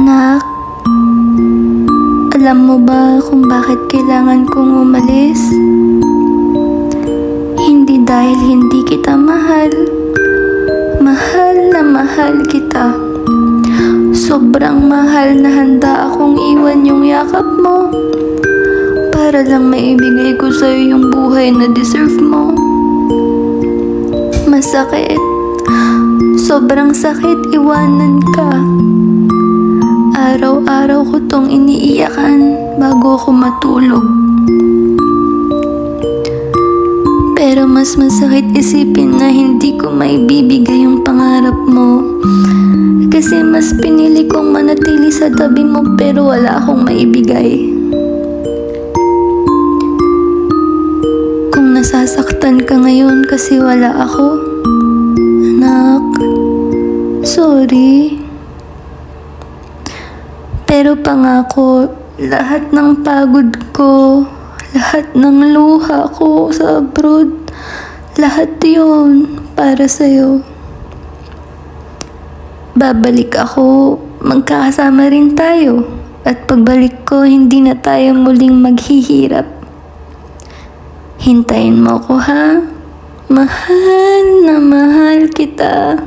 Anak, alam mo ba kung bakit kailangan kong umalis? Hindi dahil hindi kita mahal. Mahal na mahal kita. Sobrang mahal na handa akong iwan yung yakap mo para lang maibigay ko sa'yo yung buhay na deserve mo. Masakit. Sobrang sakit iwanan ka. Araw-araw ko tong iniiyakan bago ako matulog. Pero mas masakit isipin na hindi ko maibibigay yung pangarap mo. Kasi mas pinili kong manatili sa tabi mo pero wala akong maibigay. Kung nasasaktan ka ngayon kasi wala ako, anak, sorry. Pero pangako, lahat ng pagod ko, lahat ng luha ko sa abroad, lahat yun para sa'yo. Babalik ako, magkakasama rin tayo. At pagbalik ko, hindi na tayo muling maghihirap. Hintayin mo ko ha? Mahal na mahal kita.